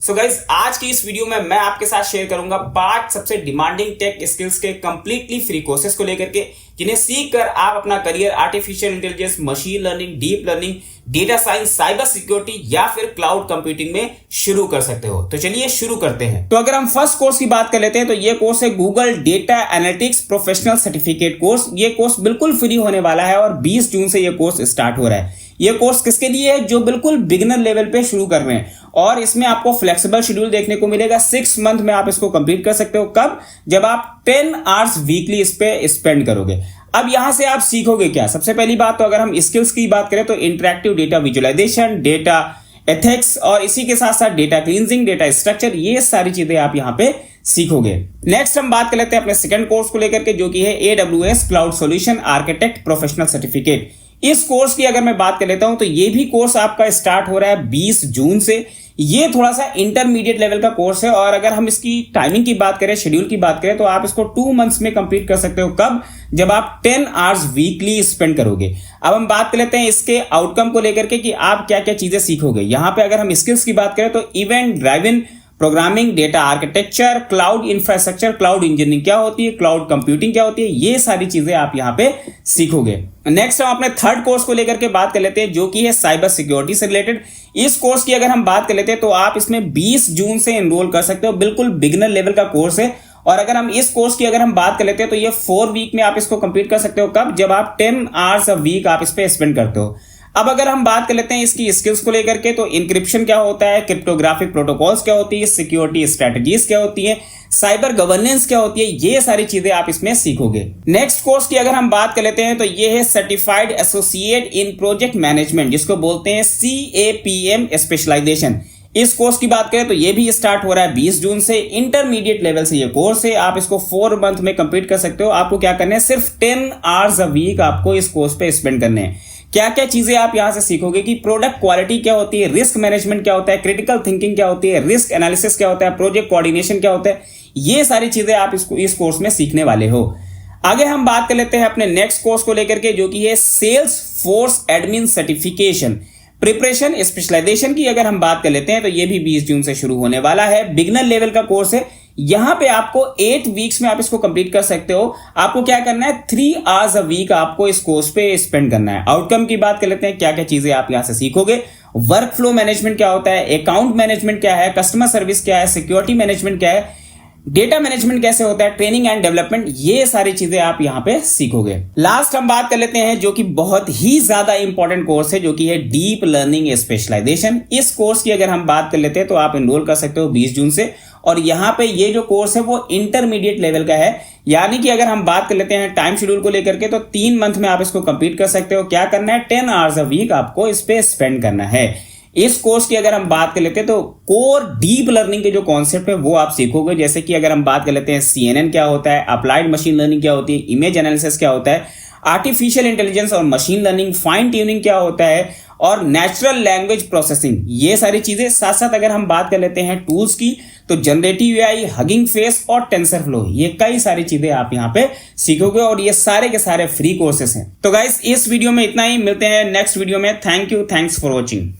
So guys आज की इस वीडियो में मैं आपके साथ शेयर करूंगा 5 सबसे डिमांडिंग टेक स्किल्स के कंप्लीटली फ्री कोर्सेज को लेकर के, जिन्हें सीख कर आप अपना career artificial intelligence, machine learning, deep learning, data science, cyber security या फिर क्लाउड कंप्यूटिंग में शुरू कर सकते हो। तो चलिए शुरू करते हैं। तो अगर हम फर्स्ट कोर्स की बात कर लेते हैं तो ये कोर्स है Google data analytics professional certificate course. ये कोर्स बिल्कुल फ्री होने वाला है और 20 जून से ये कोर्स स्टार्ट हो रहा है। ये कोर्स किसके लिए है? जो बिल्कुल बिगिनर लेवल पे शुरू कर रहे हैं, और इसमें आपको फ्लेक्सिबल शेड्यूल देखने को मिलेगा। 6 मंथ में आप इसको कंप्लीट कर सकते हो। कब? जब आप 10 आवर्स वीकली इस पे स्पेंड करोगे। अब यहां से आप सीखोगे क्या? सबसे पहली बात तो अगर हम स्किल्स की बात करें तो interactive data visualization, data ethics और इसी के साथ साथ डेटा क्लींजिंग, डेटा स्ट्रक्चर, ये सारी चीजें आप यहां पे सीखोगे। नेक्स्ट हम बात कर लेते हैं अपने सेकंड कोर्स को लेकर के, जो कि है AWS cloud solution architect professional certificate. इस कोर्स की अगर मैं बात कर लेता हूं तो ये भी कोर्स आपका स्टार्ट हो रहा है 20 जून से। ये थोड़ा सा इंटरमीडिएट लेवल का कोर्स है, और अगर हम इसकी टाइमिंग की बात करें, शेड्यूल की बात करें, तो आप इसको 2 मंथ्स में कंप्लीट कर सकते हो। कब? जब आप 10 आवर्स वीकली स्पेंड करोगे। अब हम बात कर लेते हैं इसके आउटकम को लेकर के कि आप क्या क्या चीजें सीखोगे। यहां पे अगर हम स्किल्स की बात करें तो event driven programming, data architecture, cloud infrastructure, cloud engineering क्या होती है, क्लाउड कंप्यूटिंग क्या होती है, ये सारी चीजें आप यहाँ पे सीखोगे। नेक्स्ट हम अपने थर्ड कोर्स को लेकर के बात कर लेते हैं, जो कि है साइबर सिक्योरिटी से रिलेटेड। इस कोर्स की अगर हम बात कर लेते हैं तो आप इसमें 20 जून से एनरोल कर सकते हो। बिल्कुल बिगिनर लेवल का कोर्स है, और अगर हम इस कोर्स की अगर हम बात कर लेते हैं तो ये 4 वीक में आप इसको कंप्लीट कर सकते हो। कब? जब आप 10 आवर्स अ वीक आप इस पे स्पेंड करते हो। अब अगर हम बात कर लेते हैं इसकी स्किल्स को लेकर के, तो इंक्रिप्शन क्या होता है, क्रिप्टोग्राफिक प्रोटोकॉल्स क्या होती है, सिक्योरिटी स्ट्रेटजीज क्या होती है, साइबर गवर्नेंस क्या होती है, ये सारी चीजें आप इसमें सीखोगे। नेक्स्ट कोर्स की अगर हम बात कर लेते हैं तो ये है सर्टिफाइड एसोसिएट इन प्रोजेक्ट मैनेजमेंट, जिसको बोलते हैं CAPM स्पेशलाइजेशन। इस कोर्स की बात करें तो ये भी स्टार्ट हो रहा है 20 जून से। इंटरमीडिएट लेवल से ये कोर्स है, आप इसको 4 मंथ में कंप्लीट कर सकते हो। आपको क्या करना है? सिर्फ 10 आवर्स अ वीक आपको इस कोर्स पे स्पेंड करने हैं। क्या क्या चीजें आप यहां से सीखोगे कि प्रोडक्ट क्वालिटी क्या होती है, रिस्क मैनेजमेंट क्या होता है, क्रिटिकल थिंकिंग क्या होती है, रिस्क एनालिसिस क्या होता है, प्रोजेक्ट कोऑर्डिनेशन क्या होता है, ये सारी चीजें आप इस कोर्स में सीखने वाले हो। आगे हम बात कर लेते हैं अपने नेक्स्ट कोर्स को लेकर के, जो कि है Salesforce admin certification preparation specialization की। अगर हम बात कर लेते हैं तो ये भी 20 जून से शुरू होने वाला है। बिगिनर लेवल का कोर्स है। यहां पे आपको 8 वीक्स में आप इसको कंप्लीट कर सकते हो। आपको क्या करना है? 3 आवर्स अ वीक आपको इस कोर्स पे स्पेंड करना है। आउटकम की बात कर लेते हैं, क्या क्या चीजें आप यहां से सीखोगे। वर्क फ्लो मैनेजमेंट क्या होता है, अकाउंट मैनेजमेंट क्या है, कस्टमर सर्विस क्या है, सिक्योरिटी मैनेजमेंट क्या है, डेटा मैनेजमेंट कैसे होता है, ट्रेनिंग एंड डेवलपमेंट, ये सारी चीजें आप यहां पे सीखोगे। लास्ट हम बात कर लेते हैं जो कि बहुत ही ज्यादा इंपॉर्टेंट कोर्स है, जो कि है डीप लर्निंग स्पेशलाइजेशन। इस कोर्स की अगर हम बात कर लेते हैं तो आप एनरोल कर सकते हो 20 जून से, और यहां पे ये जो कोर्स है वो इंटरमीडिएट लेवल का है। यानी कि अगर हम बात कर लेते हैं टाइम शेड्यूल को लेकर के, तो 3 मंथ में आप इसको कंप्लीट कर सकते हो। क्या करना है? 10 आवर्स अ वीक आपको इस पे स्पेंड करना है। इस कोर्स की अगर हम बात कर लेते हैं तो कोर डीप लर्निंग के जो कॉन्सेप्ट है वो आप सीखोगे। जैसे कि अगर हम बात कर लेते हैं CNN क्या होता है, अप्लाइड मशीन लर्निंग क्या होती है, इमेज एनालिसिस क्या होता है, आर्टिफिशियल इंटेलिजेंस और मशीन लर्निंग, फाइन ट्यूनिंग क्या होता है, और नेचुरल लैंग्वेज प्रोसेसिंग, ये सारी चीजें। साथ साथ अगर हम बात कर लेते हैं टूल्स की, तो जनरेटिव AI, हगिंग फेस और टेंसर फ्लो, ये कई सारी चीजें आप यहाँ पे सीखोगे, और ये सारे के सारे फ्री कोर्सेस हैं। तो गाइस इस वीडियो में इतना ही। मिलते हैं नेक्स्ट वीडियो में। Thank you, thanks for watching.